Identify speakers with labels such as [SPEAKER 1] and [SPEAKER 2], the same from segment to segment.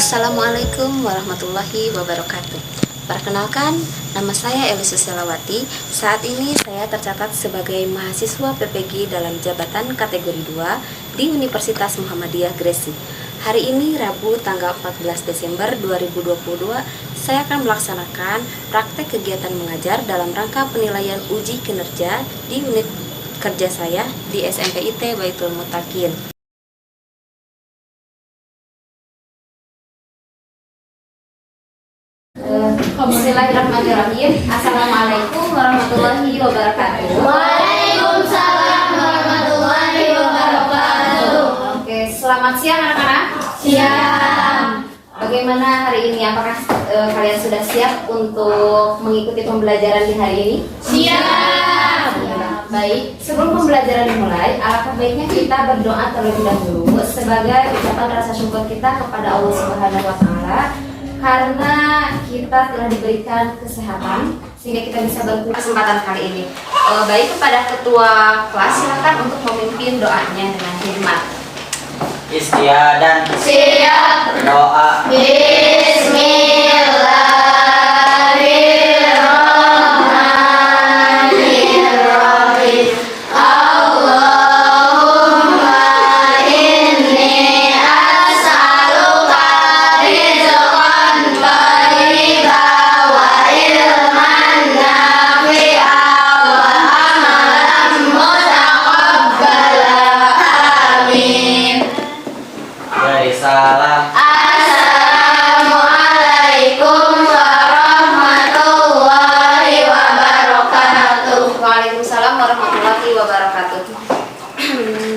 [SPEAKER 1] Assalamualaikum warahmatullahi wabarakatuh. Perkenalkan, nama saya Elisa Selawati. Saat ini saya tercatat sebagai mahasiswa PPG dalam jabatan kategori 2 di Universitas Muhammadiyah Gresik. Hari ini Rabu tanggal 14 Desember 2022, saya akan melaksanakan praktek kegiatan mengajar dalam rangka penilaian uji kinerja di unit kerja saya di SMPIT Baitul Muttaqin. Bismillahirrahmanirrahim. Assalamualaikum warahmatullahi wabarakatuh.
[SPEAKER 2] Waalaikumsalam warahmatullahi wabarakatuh.
[SPEAKER 1] Oke, selamat siang anak-anak.
[SPEAKER 2] Siang.
[SPEAKER 1] Bagaimana hari ini? Apakah kalian sudah siap untuk mengikuti pembelajaran di hari ini?
[SPEAKER 2] Siap.
[SPEAKER 1] Baik, sebelum pembelajaran dimulai, alangkah baiknya kita berdoa terlebih dahulu sebagai ucapan rasa syukur kita kepada Allah Subhanahu wa Ta'ala karena kita telah diberikan kesehatan sehingga kita bisa berkumpul kesempatan kali ini. Baik, kepada ketua kelas silakan untuk memimpin doanya dengan hikmat.
[SPEAKER 3] Istiadan.
[SPEAKER 2] Siap.
[SPEAKER 3] Doa.
[SPEAKER 2] Bismillahirrahmanirrahim. Allahumma inni as'aluka rizqan thayyiban wa ilman nafi'an wa amalan mutaqabbalan. Amin.
[SPEAKER 3] Dari salam.
[SPEAKER 2] Assalamualaikum warahmatullahi wabarakatuh.
[SPEAKER 1] Waalaikumsalam warahmatullahi wabarakatuh.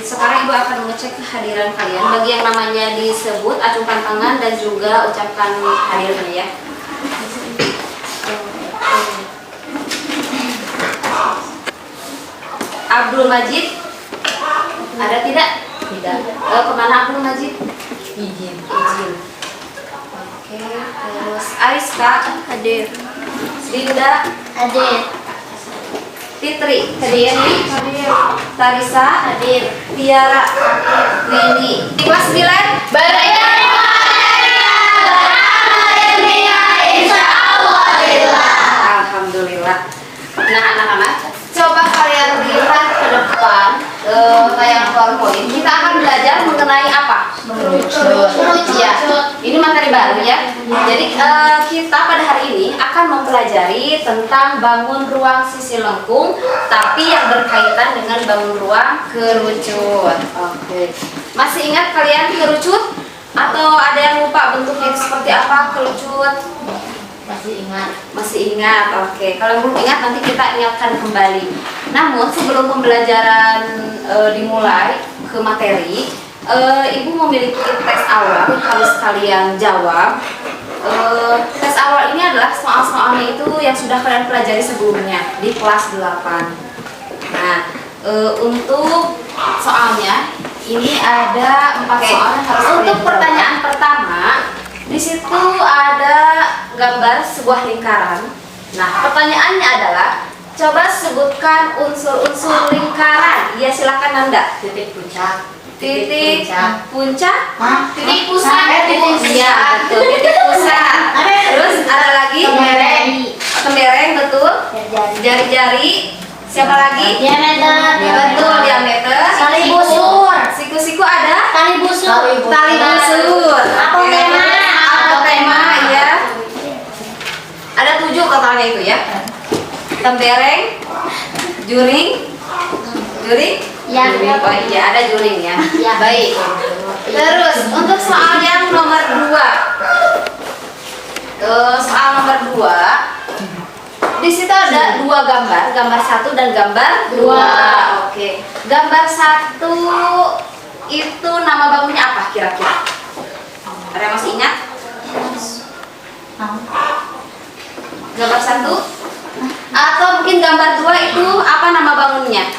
[SPEAKER 1] Sekarang Ibu akan mengecek kehadiran kalian. Bagi yang namanya disebut, acungkan tangan dan juga ucapkan hadirnya ya. Abdul Majid, ada tidak? Tidak. Kemana Abdul Majid? Izin. Oke, terus Ariska hadir. Dinda
[SPEAKER 2] Hadir.
[SPEAKER 1] Fitri hadir. Tarisa hadir. Tiara hadir. Winnie di kelas 9 Alhamdulillah. Nah anak-anak, coba kalian lihat ke depan tayangan PowerPoint. Kita akan belajar mengenai apa? Merucut. Ya, ini materi baru ya. Jadi kita pada hari ini akan mempelajari tentang bangun ruang sisi lengkung, tapi yang berkaitan dengan bangun ruang kerucut. Oke. Masih ingat kalian kerucut? Atau ada yang lupa bentuknya itu seperti apa kerucut? Masih ingat, oke. Kalau belum ingat nanti kita ingatkan kembali. Namun sebelum pembelajaran dimulai ke materi, Ibu memiliki tes awal harus kalian jawab. Tes awal ini adalah soal-soalnya itu yang sudah kalian pelajari sebelumnya di kelas 8. Nah, untuk soalnya ini ada 4 soal yang harus kalian
[SPEAKER 2] Untuk
[SPEAKER 1] jawab. Pertanyaan pertama, di situ ada gambar sebuah lingkaran. Nah, pertanyaannya adalah coba sebutkan unsur-unsur lingkaran. Ya, silakan Nanda.
[SPEAKER 2] Titik puncak.
[SPEAKER 1] Titik puncak.
[SPEAKER 2] Titik pusat.
[SPEAKER 1] Iya, betul. Titik pusat. Terus ada lagi? Tembereng, betul. Jari-jari. Siapa lagi?
[SPEAKER 2] Diameter.
[SPEAKER 1] Betul, diameter.
[SPEAKER 2] Tali busur.
[SPEAKER 1] Siku-siku ada?
[SPEAKER 2] Tali busur.
[SPEAKER 1] Tali busur.
[SPEAKER 2] Apel tema.
[SPEAKER 1] Apel tema, ya. Ada 7 totalnya itu ya. Tembereng, juring.
[SPEAKER 2] Ya.
[SPEAKER 1] Oh iya, ada juring ya.
[SPEAKER 2] Ya.
[SPEAKER 1] Baik. Terus untuk soal yang nomor 2. Soal nomor 2. Di situ ada 2 gambar, gambar 1 dan gambar 2. Oke. Gambar 1 itu nama bangunnya apa kira-kira? Ada yang masih ingat? Gambar 1 atau mungkin gambar 2 itu apa nama bangunnya?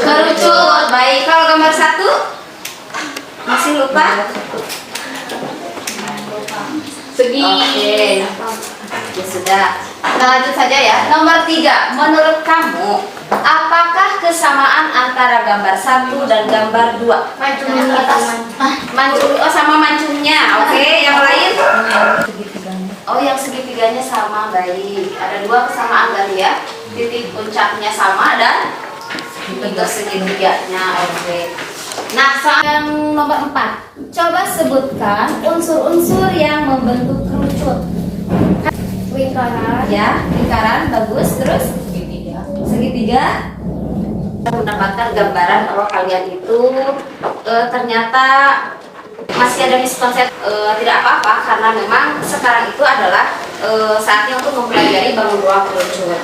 [SPEAKER 1] Kerucut. Baik, kalau gambar 1 masih lupa?
[SPEAKER 2] Segi.
[SPEAKER 1] Oke. Ya sudah. Kita lanjut saja ya. Nomor 3. Menurut kamu, apakah kesamaan antara gambar 1 dan gambar 2?
[SPEAKER 2] Maju di atas.
[SPEAKER 1] Mancung, oh sama mancungnya. Oke, yang lain?
[SPEAKER 2] Segitiganya.
[SPEAKER 1] Oh, yang segitiganya sama, baik. Ada dua kesamaan kali ya. Titik puncaknya sama dan bentuk segitiganya. Oke. Nah, soal yang nomor 4. Coba sebutkan unsur-unsur yang membentuk kerucut.
[SPEAKER 2] Lingkaran.
[SPEAKER 1] Ya, lingkaran bagus. Terus
[SPEAKER 2] Segitiga.
[SPEAKER 1] segitiga. Mendapatkan gambaran bahwa kalian itu ternyata masih ada miskonsep. Tidak apa-apa karena memang sekarang itu adalah saatnya untuk mempelajari bangun ruang kerucut.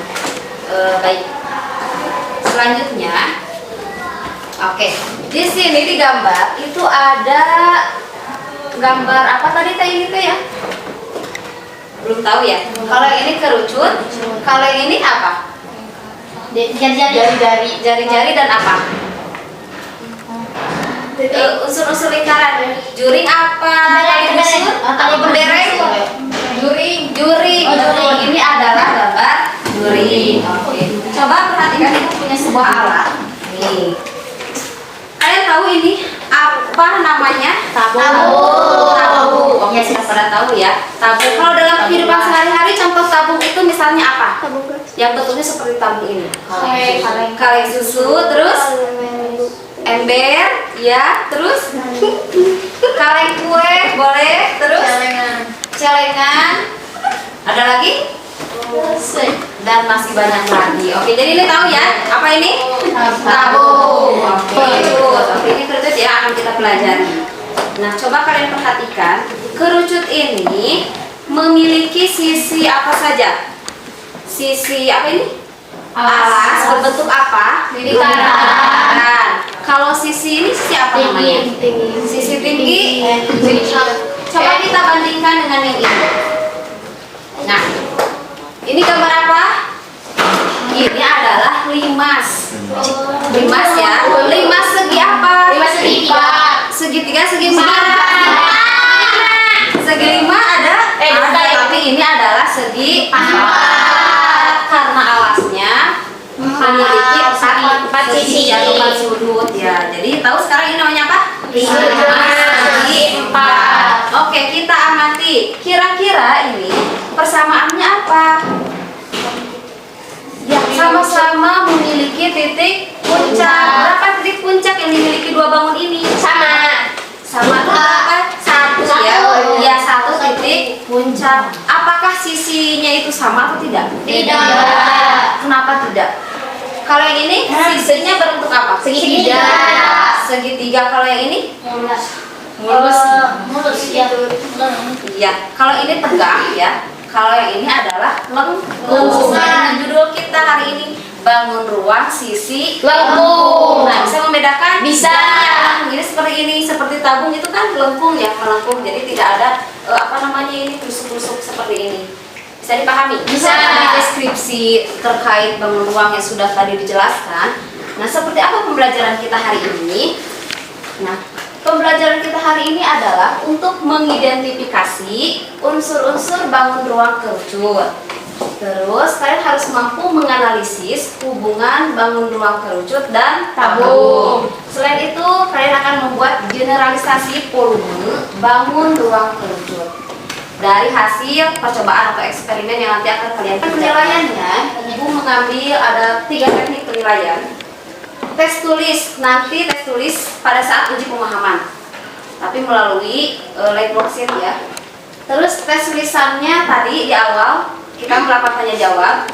[SPEAKER 1] Baik. Selanjutnya, oke, di sini di gambar itu ada gambar apa tadi teh ini teh ya? Belum tahu ya. Kalau yang ini kerucut, kalau yang ini apa? Jari-jari dan apa? Unsur-unsur lingkaran. Juring apa? Unsur atau pendereng? Juring.
[SPEAKER 2] Oh, juring.
[SPEAKER 1] Ini adalah gambar juring. Oke. Coba perhatikan, ibu punya sebuah alat. Nih. Kalian tahu ini apa namanya? Tabung. Oke, sudah pada tahu ya. Tabung. Kalau dalam kehidupan sehari-hari contoh tabung itu misalnya apa? Yang bentuknya seperti tabung ini. Kaleng susu, terus ember, ya, terus kaleng kue, boleh, terus celengan. Ada lagi? Dan masih banyak lagi. Oke, jadi ini tahu ya apa ini? Tabung. Oke, ini kerucut ya akan kita pelajari. Nah, coba kalian perhatikan kerucut ini memiliki sisi apa saja? Sisi apa ini? Alas berbentuk apa? Lingkaran. Kalau sisi ini sisi apa namanya? Sisi tinggi. Coba kita bandingkan dengan yang ini. Nah, ini gambar apa? Ini adalah limas. Limas ya. Limas segi apa? Segitiga segi mana? Segi 5 ada? Tapi ini adalah segi 4 karena alasnya memiliki 4 sisi ya, 4 sudut ya. Jadi tahu sekarang ini namanya apa? Segi 4. Oke, kita amati. Kira-kira ini persamaannya apa? Ya, sama-sama memiliki titik puncak. Berapa titik puncak yang dimiliki dua bangun ini? Sama itu berapa? Satu ya. Ya, 1 titik puncak. Apakah sisinya itu sama atau tidak?
[SPEAKER 2] Tidak.
[SPEAKER 1] Kenapa tidak? Kalau yang ini sisinya berbentuk apa?
[SPEAKER 2] Segitiga.
[SPEAKER 1] Segitiga. Kalau yang ini?
[SPEAKER 2] Mulus ya.
[SPEAKER 1] Iya. Kalau ini tegak ya. Kalau yang ini adalah lengkung. Nah, judul kita hari ini bangun ruang sisi lengkung. Nah, bisa membedakan?
[SPEAKER 2] Bisa.
[SPEAKER 1] Ini seperti ini, seperti tabung itu kan lengkung ya, melengkung. Jadi tidak ada apa namanya ini tusuk-tusuk seperti ini. Bisa dipahami?
[SPEAKER 2] Bisa.
[SPEAKER 1] Di deskripsi terkait bangun ruang yang sudah tadi dijelaskan. Nah, seperti apa pembelajaran kita hari ini? Nah, pembelajaran kita hari ini adalah untuk mengidentifikasi unsur-unsur bangun ruang kerucut. Terus kalian harus mampu menganalisis hubungan bangun ruang kerucut dan tabung. Selain itu, kalian akan membuat generalisasi volume bangun ruang kerucut dari hasil percobaan atau eksperimen yang nanti akan kalian kerjakan. Penilaiannya, Ibu mengambil ada 3 teknik penilaian. Tes tulis, nanti tes tulis pada saat uji pemahaman, tapi melalui light worksheet ya. Terus tes tulisannya tadi di awal kita melakukan tanya jawab.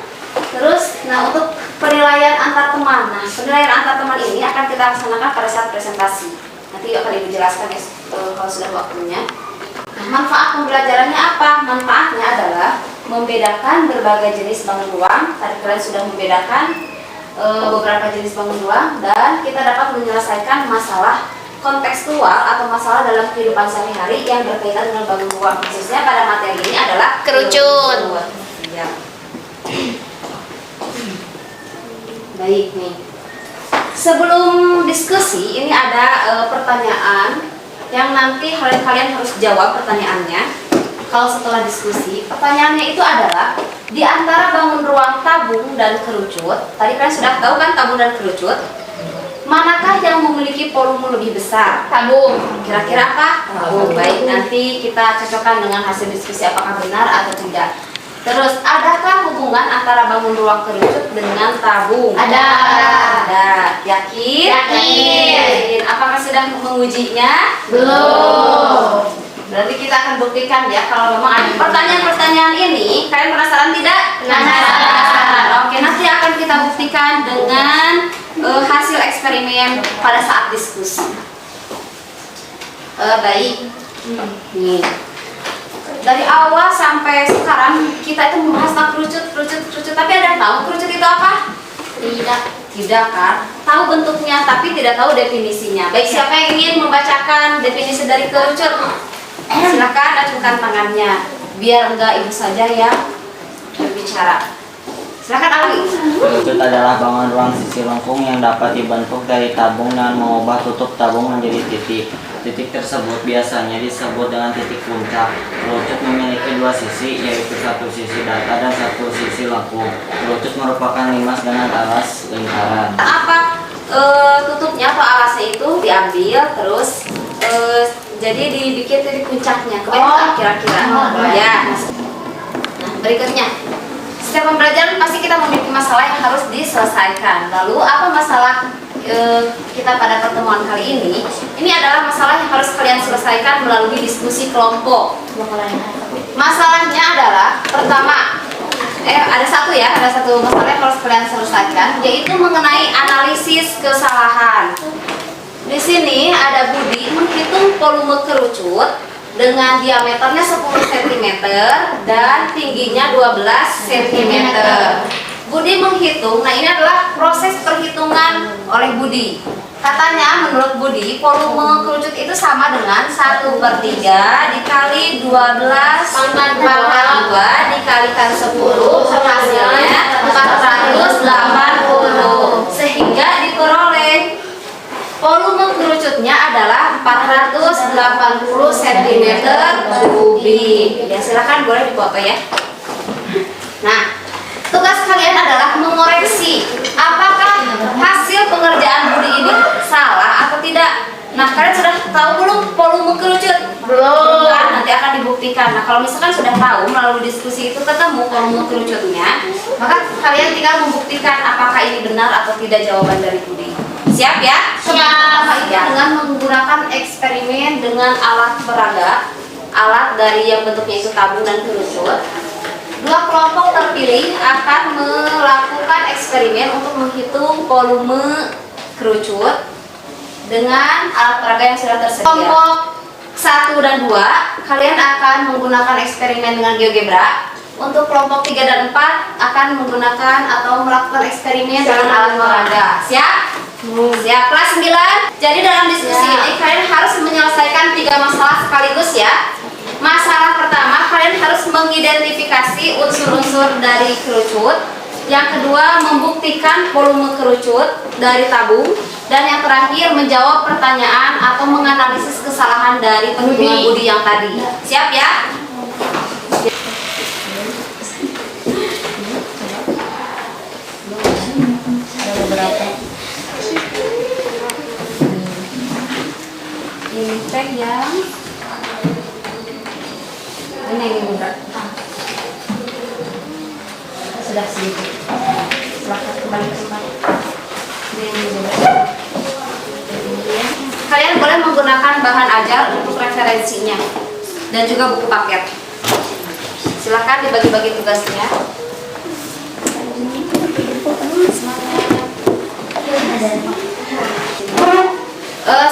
[SPEAKER 1] Terus, nah untuk penilaian antar teman, nah penilaian antar teman ini akan kita laksanakan pada saat presentasi. Nanti akan dijelaskan ya kalau sudah waktunya. Nah, manfaat pembelajarannya apa? Manfaatnya adalah membedakan berbagai jenis bangun ruang. Tadi kalian sudah membedakan beberapa jenis bangun ruang, dan kita dapat menyelesaikan masalah kontekstual atau masalah dalam kehidupan sehari-hari yang berkaitan dengan bangun ruang. Khususnya pada materi ini adalah
[SPEAKER 2] Kerucut.
[SPEAKER 1] Ya. Baik nih. Sebelum diskusi, ini ada pertanyaan yang nanti kalian harus jawab pertanyaannya. Kalau setelah diskusi, pertanyaannya itu adalah di antara bangun ruang tabung dan kerucut. Tadi kalian sudah tahu kan tabung dan kerucut? Manakah yang memiliki volume lebih besar?
[SPEAKER 2] Tabung.
[SPEAKER 1] Kira-kira apa? Tabung. Baik, nanti kita cocokkan dengan hasil diskusi apakah benar atau tidak. Terus, adakah hubungan antara bangun ruang kerucut dengan tabung?
[SPEAKER 2] Ada.
[SPEAKER 1] Ada. Yakin?
[SPEAKER 2] Yakin.
[SPEAKER 1] Apakah sedang mengujinya?
[SPEAKER 2] Belum.
[SPEAKER 1] Berarti kita akan buktikan ya kalau memang ada pertanyaan-pertanyaan ini. Kalian penasaran tidak?
[SPEAKER 2] Penasaran.
[SPEAKER 1] Oke, nanti akan kita buktikan dengan hasil eksperimen pada saat diskusi. Baik. Nih. Dari awal sampai sekarang kita itu membahas tentang kerucut. Tapi ada yang tahu kerucut itu apa? Tidak kan? Tahu bentuknya tapi tidak tahu definisinya. Baik, siapa yang ingin membacakan definisi dari kerucut? Silakan acungkan tangannya. Biar enggak ibu saja yang berbicara. Silakan Ali.
[SPEAKER 3] Kerucut adalah bangun ruang sisi lengkung yang dapat dibentuk dari tabung dan mengubah tutup tabung menjadi titik. Titik tersebut biasanya disebut dengan titik puncak. Kerucut memiliki dua sisi, yaitu satu sisi datar dan satu sisi lengkung. Kerucut merupakan limas dengan alas lingkaran.
[SPEAKER 1] Apa tutupnya atau alasnya itu diambil terus jadi dibikin titik puncaknya. Kebayang kira-kira? Ya. Nah, berikutnya. Setiap pembelajaran pasti kita memiliki masalah yang harus diselesaikan. Lalu apa masalah kita pada pertemuan kali ini? Ini adalah masalah yang harus kalian selesaikan melalui diskusi kelompok. Masalahnya adalah pertama, ada satu masalah yang harus kalian selesaikan, yaitu mengenai analisis kesalahan. Di sini ada Budi menghitung volume kerucut dengan diameternya 10 cm dan tingginya 12 cm. Budi menghitung, nah ini adalah proses perhitungan oleh Budi. Katanya menurut Budi, volume kerucut itu sama dengan 1/3 dikali 12 pangkat 2 dikalikan 10, hasilnya 480. Sehingga diperoleh volume kerucutnya adalah 480 cm kubik. Ya, silakan boleh dipoto ya. Nah, tugas kalian adalah mengoreksi apakah hasil pengerjaan Budi ini salah atau tidak. Nah, kalian sudah tahu belum volume kerucut?
[SPEAKER 2] Belum.
[SPEAKER 1] Kan, nanti akan dibuktikan. Nah, kalau misalkan sudah tahu melalui diskusi itu ketemu volume kerucutnya, maka kalian tinggal membuktikan apakah ini benar atau tidak jawaban dari Budi. Siap ya?
[SPEAKER 2] Siap.
[SPEAKER 1] Ya, dengan menggunakan eksperimen dengan alat peraga, alat dari yang bentuknya itu tabung dan kerucut. Dua kelompok terpilih akan melakukan eksperimen untuk menghitung volume kerucut dengan alat peraga yang sudah tersedia. Kelompok 1 dan 2, kalian akan menggunakan eksperimen dengan GeoGebra. Untuk kelompok 3 dan 4 akan menggunakan atau melakukan eksperimen dengan alat peraga. Siap? Siap. Kelas 9. Jadi dalam diskusi ini kalian harus menyelesaikan 3 masalah sekaligus ya. Masalah pertama, kalian harus mengidentifikasi unsur-unsur dari kerucut. Yang kedua, membuktikan volume kerucut dari tabung. Dan yang terakhir, menjawab pertanyaan atau menganalisis kesalahan dari perhitungan Budi yang tadi. Siap ya? Ada beberapa. Ini tag yang ini berat. Sudah sedikit. Silahkan kembali ke tempat. Ini berat. Kalian boleh menggunakan bahan ajar untuk referensinya dan juga buku paket. Silakan dibagi-bagi tugasnya.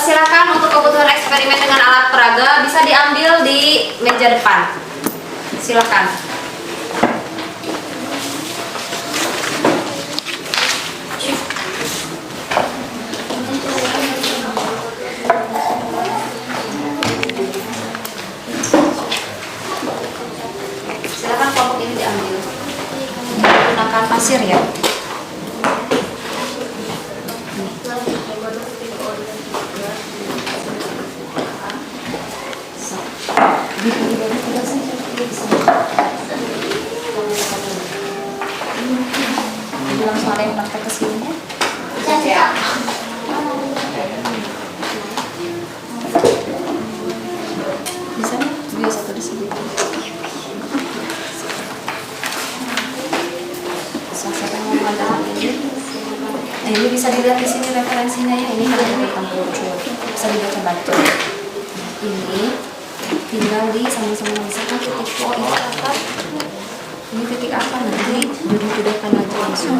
[SPEAKER 1] Silakan untuk kebutuhan eksperimen dengan alat peraga bisa diambil di meja depan. Silakan. Silakan kelompok ini diambil. Gunakan pasir ya. Langsung ada yang praktek kesini ya?
[SPEAKER 2] Siap.
[SPEAKER 1] instruksinya ya, ini hanya tentang kerucut. Bisa dibaca-baca. Ini tinggal di sama-sama misalkan titik O ini apa? Ini titik apa nanti jodoh-jodohkan aja langsung.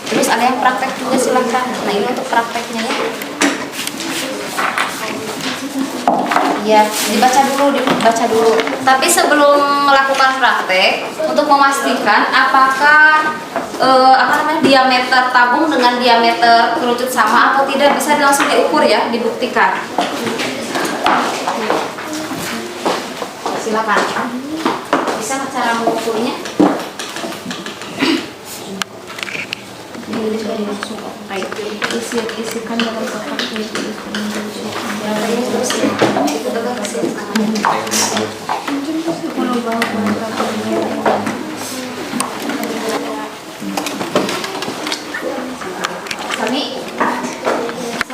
[SPEAKER 1] Terus ada yang praktek juga silakan. Nah ini untuk prakteknya ya. Ya, dibaca dulu. Tapi sebelum melakukan praktek, untuk memastikan apakah diameter tabung dengan diameter kerucut sama atau tidak, bisa langsung diukur ya, dibuktikan. Silakan. Bisa nggak cara mengukurnya?
[SPEAKER 2] Isikan dalam kotak ini.
[SPEAKER 1] Kami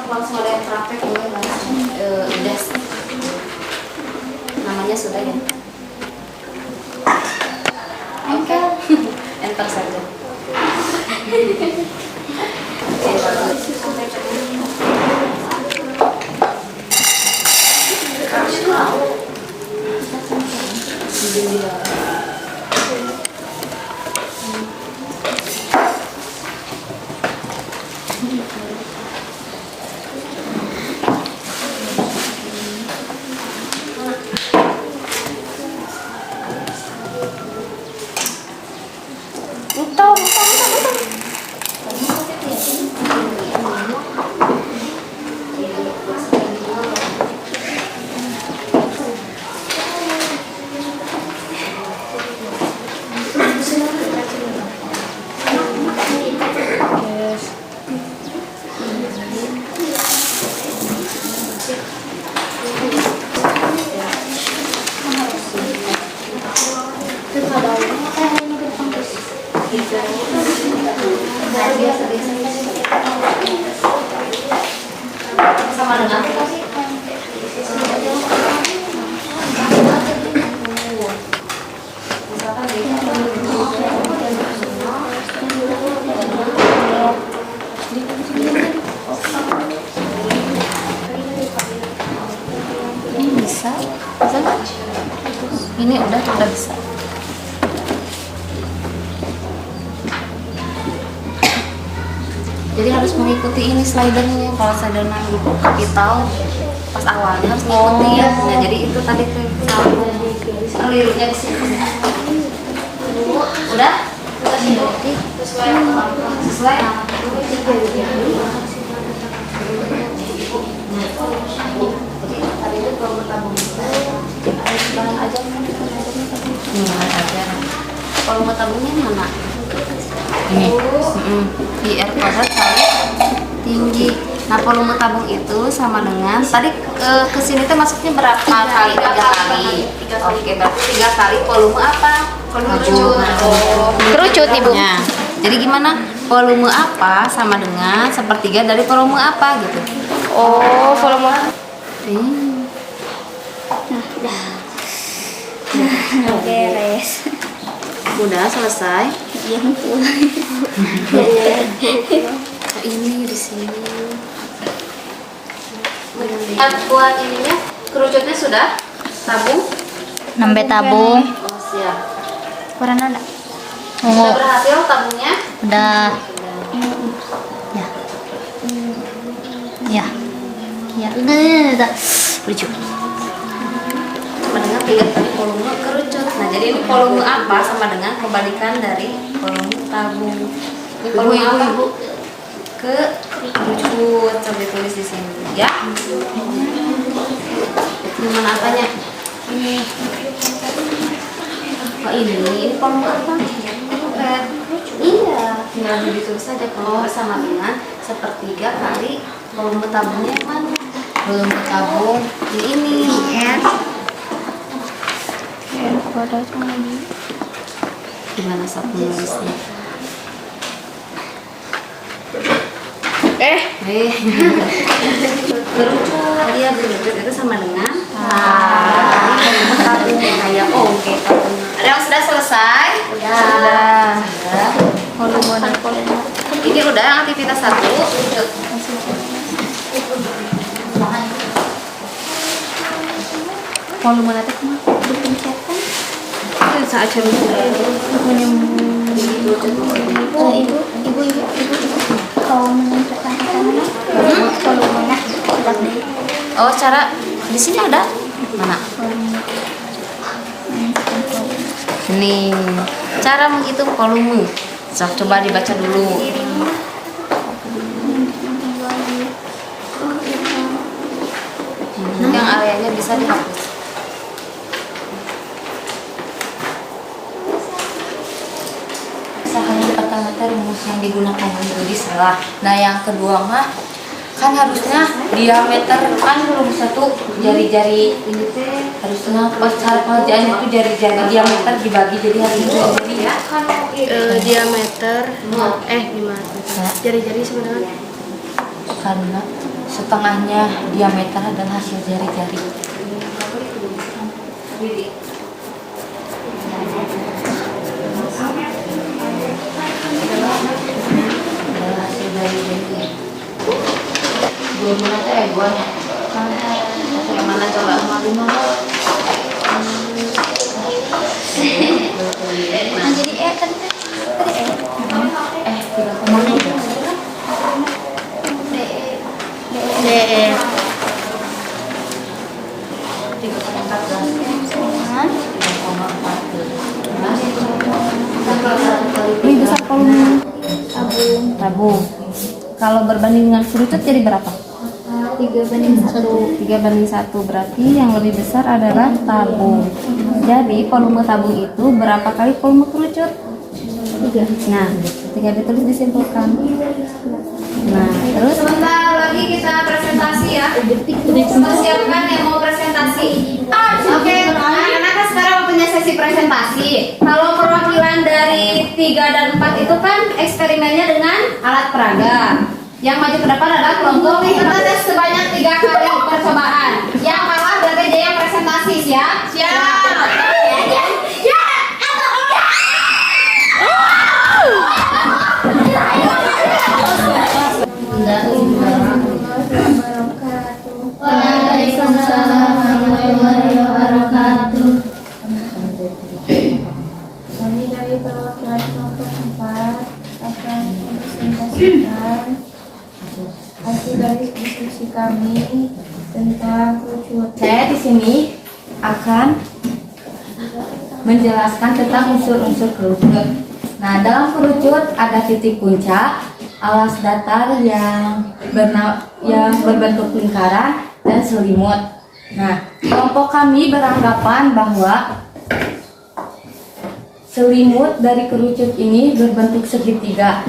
[SPEAKER 1] langsung ada yang praktek boleh langsung udah namanya sudah ya. Oke. Enter saja. Sama dengan bisa nggak? Ini udah bisa. Jadi harus mengikuti ini slidernya. Kalau slidernya digital pas awalnya harus mengikuti ya. Nah, jadi itu tadi tuh kelirunya di sini. Udah? Sesuai. Tadi itu kalau bertabung bahan aja kalau mau tabungnya mana? Ini IR kuadrat kali tinggi. Nah, volume tabung itu sama dengan tadi ke sini tuh masuknya berapa kali? 3 kali. Oke, berarti 3 kali volume apa? Kerucut Ibu. Jadi gimana? Volume apa sama dengan sepertiga dari volume apa gitu?
[SPEAKER 2] Oh, volume. Beres.
[SPEAKER 1] Udah selesai.
[SPEAKER 2] Yang pulang.
[SPEAKER 1] Ini di sini. Buat ininya kerucutnya sudah tabung.
[SPEAKER 2] Nembe tabung.
[SPEAKER 1] Oh, siap.
[SPEAKER 2] Kurang ada.
[SPEAKER 1] Sudah berhasil tabungnya?
[SPEAKER 2] Udah. Ya. Ya. Ya. Udah. Lucu.
[SPEAKER 1] Sama dengan 3 kali volume kerucut. Nah, jadi ini volume apa sama dengan kebalikan dari volume tabung. Ini volume apa? Ke kerucut. Coba ditulis di sini ya. Gimana apanya? Ini. Oh, ini volume apa? Iya, tinggal ditulis saja volume sama dengan sepertiga kali volume tabungnya yang mana? Volume tabung ini R. Gimana saat menulisnya? Kerucut, dia kerucut itu sama dengan tabung kayak oke tabung. Ada yang sudah selesai? Sudah.
[SPEAKER 2] Volume.
[SPEAKER 1] Ini udah aktivitas 1. volume nanti kemana?
[SPEAKER 2] dipencetkan.
[SPEAKER 1] Saat jam
[SPEAKER 2] Ibu. Kau menentukan ke mana? Kalau mana? Tidak deh.
[SPEAKER 1] Oh, cara di sini ada mana? Nih, cara menghitung volume. Coba dibaca dulu. Yang areanya bisa dihapus. Misalnya pertama rumus yang digunakan di salah. Nah, yang kedua mah kan harusnya diameter kan rumus satu jari-jari ini teh harusnya pas cara pengerjaan itu jari-jari diameter dibagi jadi harus jadi ya kan
[SPEAKER 4] diameter gimana jari-jari sebenarnya
[SPEAKER 1] karena setengahnya diameter adalah hasil jari-jari. Adalah hasil jari-jari. Dua mana buahnya? Yang mana coba?
[SPEAKER 2] Jadi tadi
[SPEAKER 1] Tidak kemana?
[SPEAKER 4] DE
[SPEAKER 1] 3,14. Lebih besar volume tabung. Kalau berbanding dengan kerucut jadi berapa?
[SPEAKER 2] 3/1.
[SPEAKER 1] 3/1 berarti yang lebih besar adalah tabung. Jadi volume tabung itu berapa kali volume kerucut? 3. Nah, ketika ditulis disimpulkan. Nah, terus sebentar lagi kita presentasi ya. Persiapkan yang mau presentasi. Oke, anak-anak kan sekarang punya sesi presentasi. Kalau perwakilan dari 3 dan 4 itu kan eksperimennya dengan alat peraga. Yang maju ke depan adalah kelompok kita tes sebanyak 3 kali percobaan. Yang kalah berarti dia yang presentasi, siap? Siap.
[SPEAKER 2] Waalaikumsalam warahmatullahi wabarakatuh.
[SPEAKER 4] kami dari perwakilan kelompok 4 akan mempresentasikan hasil dari diskusi kami tentang kerucut.
[SPEAKER 1] Saya di sini akan menjelaskan tentang unsur-unsur kerucut. Nah, dalam kerucut ada titik puncak, alas datar yang berbentuk lingkaran dan selimut. Nah, kelompok kami beranggapan bahwa selimut dari kerucut ini berbentuk segitiga.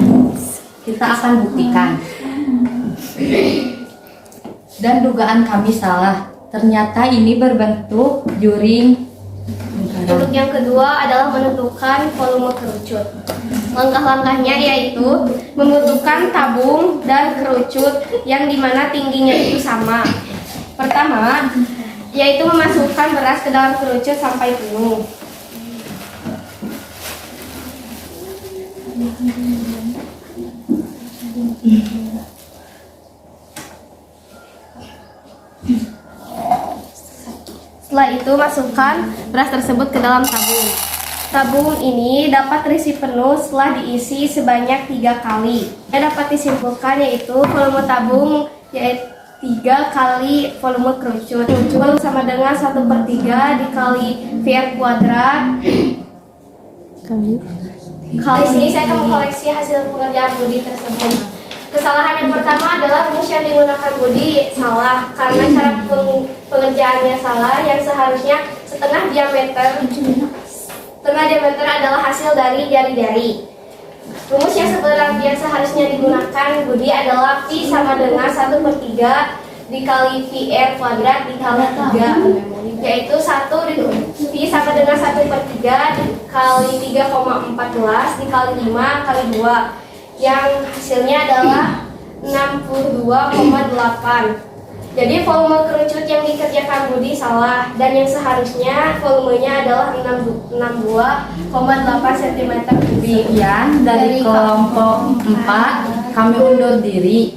[SPEAKER 1] Kita akan buktikan. Dan dugaan kami salah. Ternyata ini berbentuk juring.
[SPEAKER 4] Untuk yang kedua adalah menentukan volume kerucut. Langkah-langkahnya yaitu membutuhkan tabung dan kerucut yang dimana tingginya itu sama. Pertama, yaitu memasukkan beras ke dalam kerucut sampai penuh. Setelah itu masukkan beras tersebut ke dalam tabung. Tabung ini dapat terisi penuh setelah diisi sebanyak 3 kali. Yang dapat disimpulkan yaitu volume tabung yaitu 3 kali volume kerucut. Kerucut sama dengan 1/3 dikali VR kuadrat. Kali sini saya akan mengkoleksi hasil pengerjaan Budi tersebut. Kesalahan yang pertama adalah rumus yang digunakan Budi salah karena cara pengerjaannya salah. Yang seharusnya setengah diameter adalah hasil dari jari-jari. Rumus yang seharusnya digunakan Budi adalah Pi sama dengan 1/3 dikali VR kuadrat dikali 3, yaitu Pi sama dengan 1/3 dikali 3,14 dikali 5 kali 2, yang hasilnya adalah 62,8. Jadi volume kerucut yang dikerjakan Budi salah dan yang seharusnya volumenya adalah 62,8 cm3.
[SPEAKER 1] Sekian dari kelompok 4, kami undur diri.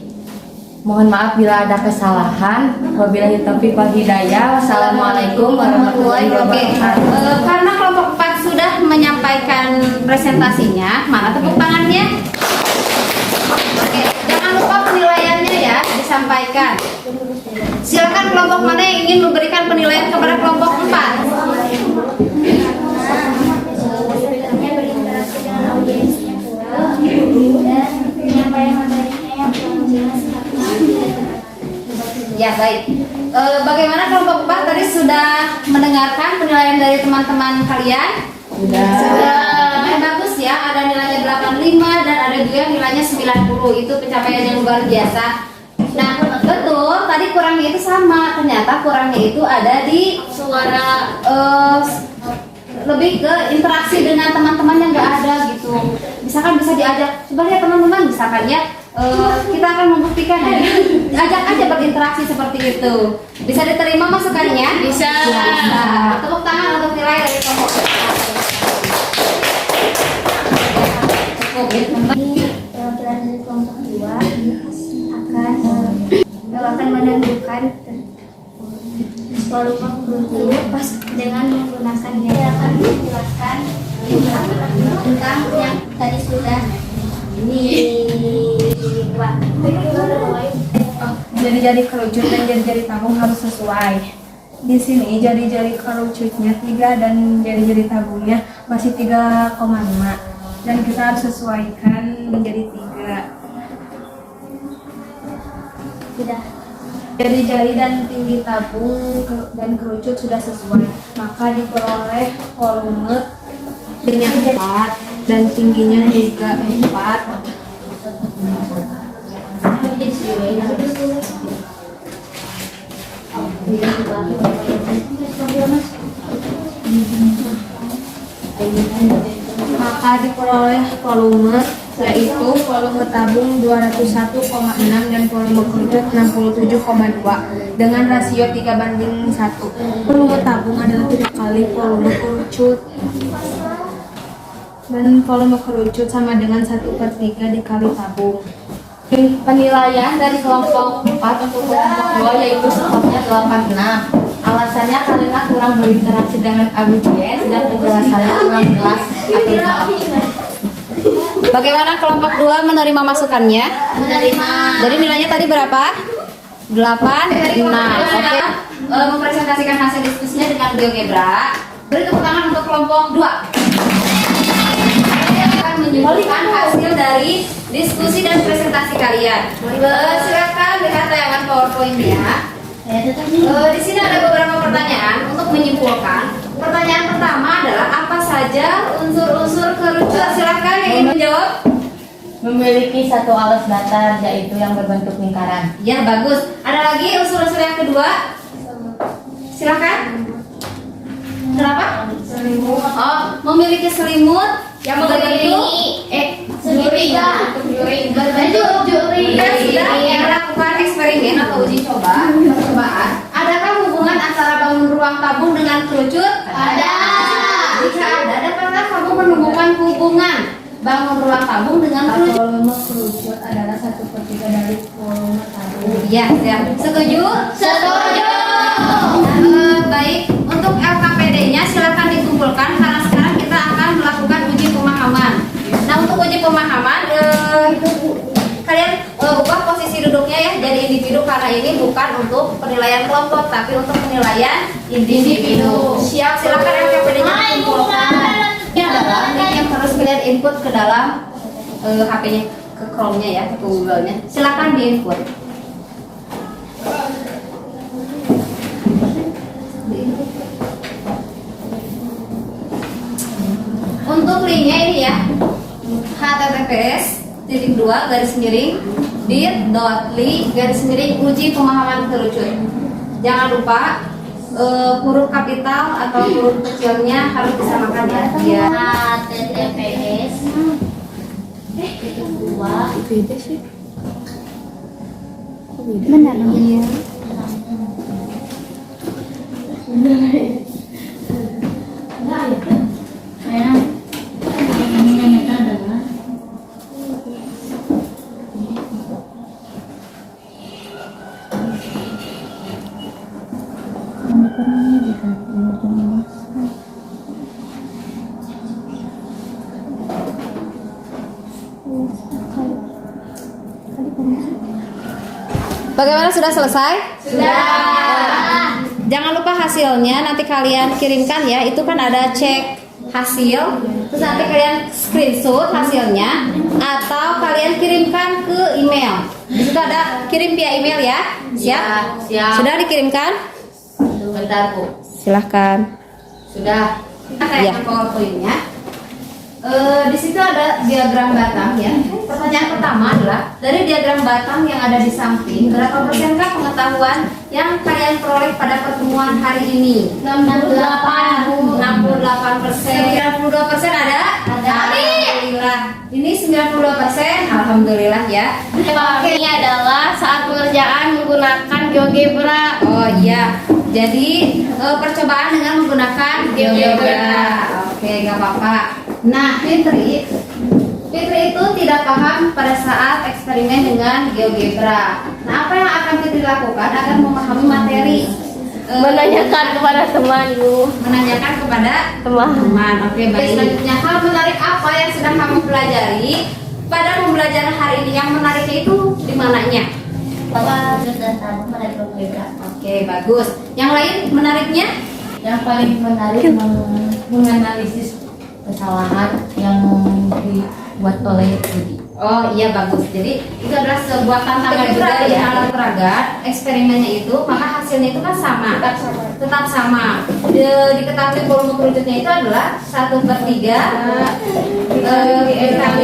[SPEAKER 5] Mohon maaf bila ada kesalahan. Wabillahi taufiq wal hidayah. Wassalamualaikum warahmatullahi wabarakatuh.
[SPEAKER 1] Karena kelompok 4 sudah menyampaikan presentasinya, mana tepuk tangannya? Oke, jangan lupa penilaiannya ya disampaikan. Silakan kelompok mana yang ingin memberikan penilaian kepada kelompok 4?
[SPEAKER 2] berinteraksi dengan audiensnya pula dan penyampaian materinya yang kurang jelas karena
[SPEAKER 1] Ya baik. Bagaimana kelompok 4 tadi sudah mendengarkan penilaian dari teman-teman kalian? Sudah. Bagus ya, ada nilainya 85 dan ada juga nilainya 90. Itu pencapaian yang luar biasa. Nah, betul, tadi kurangnya itu sama. Ternyata kurangnya itu ada di suara lebih ke interaksi dengan teman-teman yang nggak ada gitu. Misalkan bisa diajak, coba lihat teman-teman, misalkan ya kita akan membuktikan ya. Ajak aja berinteraksi seperti itu. Bisa diterima masukannya? Bisa. Tepuk tangan untuk nilai dari kelompok.
[SPEAKER 2] perwakilan dari kelompok 2 akan menentukan volume guru pas dengan menggunakan dia akan menjelaskan tentang yang tadi sudah dibuat.
[SPEAKER 5] Jari-jari kerucut dan jari-jari tabung harus sesuai. Di sini jari-jari kerucutnya 3 dan jari-jari tabungnya masih 3,5 dan kita harus sesuaikan menjadi 3.
[SPEAKER 2] Sudah.
[SPEAKER 5] Jari-jari dan tinggi tabung dan kerucut sudah sesuai, maka diperoleh volume dengan 4 dan tingginya juga 4. Maka diperoleh volume yaitu volume tabung 201,6 dan volume kerucut 67,2 dengan rasio 3:1. Volume tabung adalah 3 kali volume kerucut dan volume kerucut sama dengan 1/3 dikali tabung.
[SPEAKER 1] Penilaian dari kelompok 4 untuk kelompok 2 yaitu skopnya 86. Alasannya karena kurang berinteraksi dengan audiens dan penjelasannya kurang jelas. Bagaimana kelompok 2 menerima masukannya? Menerima. Jadi nilainya tadi berapa? 86. Oke. Mempresentasikan hasil diskusinya dengan GeoGebra. Beri tepuk tangan untuk kelompok 2. Kalian akan menyimpulkan hasil dari diskusi dan presentasi kalian. Silakan lihat tayangan PowerPoint-nya. Di sini ada beberapa pertanyaan untuk menyimpulkan. Pertanyaan pertama adalah apa saja unsur-unsur kerucut? Silakan yang ingin menjawab.
[SPEAKER 6] Memiliki satu alas datar yaitu yang berbentuk lingkaran.
[SPEAKER 1] Ya bagus. Ada lagi unsur-unsur yang kedua? Silakan. Kenapa?
[SPEAKER 2] Selimut.
[SPEAKER 1] Oh, memiliki selimut yang berbentuk
[SPEAKER 2] Segitiga.
[SPEAKER 1] Kita sudah melakukan eksperimen atau uji percobaan. Adakah hubungan antara bangun ruang tabung dengan kerucut? Ada. Jika ada, dapatkah kamu menemukan hubungan bangun ruang tabung dengan kerucut?
[SPEAKER 5] Volume kerucut adalah 1/3 dari volume tabung.
[SPEAKER 1] Iya, ya. Setuju? Setuju. Baik, untuk LKPD-nya silakan dikumpulkan karena sekarang kita akan melakukan uji pemahaman. Nah, untuk uji pemahaman kalian ubah posisi duduknya ya jadi individu karena ini bukan untuk penilaian kelompok tapi untuk penilaian individu. Siap, silakan LKPD-nya dikumpulkan. Ini adalah link yang harus kalian input ke dalam HP-nya, ke Chrome-nya ya, ke Google-nya. Silakan di-input. Untuk linknya ini ya, https://dit.ly/uji pemahaman kerucut. Jangan lupa huruf kapital atau huruf kecilnya harus disamakan ya.
[SPEAKER 2] https benar iya.
[SPEAKER 1] Bagaimana, sudah selesai?
[SPEAKER 2] Sudah.
[SPEAKER 1] Jangan lupa hasilnya nanti kalian kirimkan ya. Itu kan ada cek hasil, terus nanti kalian screenshot hasilnya atau kalian kirimkan ke email. Di situ ada kirim via email ya. Siap?
[SPEAKER 6] Siap.
[SPEAKER 1] Sudah dikirimkan?
[SPEAKER 6] Bentar, Bu.
[SPEAKER 1] Silahkan.
[SPEAKER 6] Sudah.
[SPEAKER 1] Ya. PowerPoint-nya. Di situ ada diagram batang ya. Pertanyaan pertama adalah dari diagram batang yang ada di samping, berapa persenkah pengetahuan yang kalian peroleh pada pertemuan hari ini?
[SPEAKER 2] 68.
[SPEAKER 1] 68%. 92% ada?
[SPEAKER 2] Ada.
[SPEAKER 1] Alhamdulillah. Ini 92%. Alhamdulillah ya.
[SPEAKER 2] Ini adalah saat pengerjaan menggunakan GeoGebra.
[SPEAKER 1] Oh iya. Jadi percobaan dengan menggunakan GeoGebra. Oke, nggak apa-apa. Nah, Fitri itu tidak paham pada saat eksperimen dengan GeoGebra. Nah, apa yang akan Fitri lakukan agar memahami materi?
[SPEAKER 4] Menanyakan kepada teman, Bu.
[SPEAKER 1] Menanyakan kepada teman. Oke, baik. Selanjutnya, hal menarik apa yang sedang kamu pelajari pada pembelajaran hari ini? Yang menariknya itu di mananya?
[SPEAKER 2] Bapak sudah tahu pada GeoGebra.
[SPEAKER 1] Oke, bagus. Yang lain menariknya?
[SPEAKER 6] Yang paling menarik menganalisis kesalahan yang dibuat oleh Budi.
[SPEAKER 1] Oh iya, bagus. Jadi itu adalah sebuah tantangan juga di alat peraga. Eksperimennya itu, maka hasilnya itu kan sama. Tetap sama. Diketahui volume kerucutnya itu adalah 1/3 kali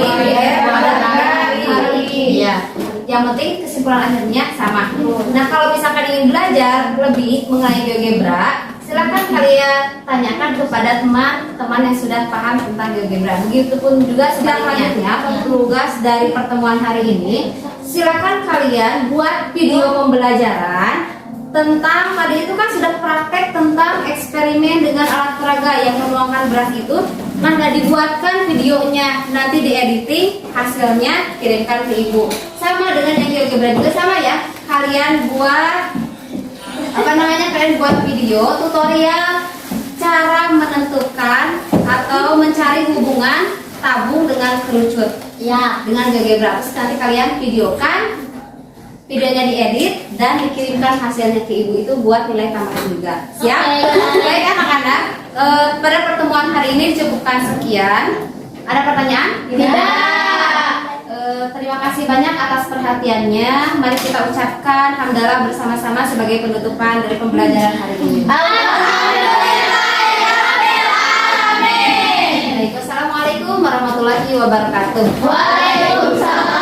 [SPEAKER 1] PR kali. Iya. Yang penting kesimpulan akhirnya sama. Nah, kalau misalkan ingin belajar lebih mengenai GeoGebra, silakan kalian tanyakan kepada teman-teman yang sudah paham tentang GeoGebra. Begitupun juga sebaliknya, tugas dari pertemuan hari ini, silakan kalian buat video pembelajaran tentang, tadi itu kan sudah praktek tentang eksperimen dengan alat peraga yang menuangkan beras itu. Nah, dibuatkan videonya, nanti diediting, hasilnya kirimkan ke ibu. Sama dengan yang GeoGebra juga sama ya. Kalian buat kalian buat video tutorial cara menentukan atau mencari hubungan tabung dengan kerucut ya dengan GeoGebra. Terus nanti kalian videokan, videonya diedit dan dikirimkan hasilnya ke ibu, itu buat nilai tambahan juga. Siap? Baik anak-anak, pada pertemuan hari ini cukupkan sekian. Ada pertanyaan? Tidak. Terima kasih banyak atas perhatiannya. Mari kita ucapkan hamdalah bersama-sama sebagai penutupan dari pembelajaran hari ini. Baik, wassalamualaikum warahmatullahi wabarakatuh.
[SPEAKER 2] Waalaikumsalam.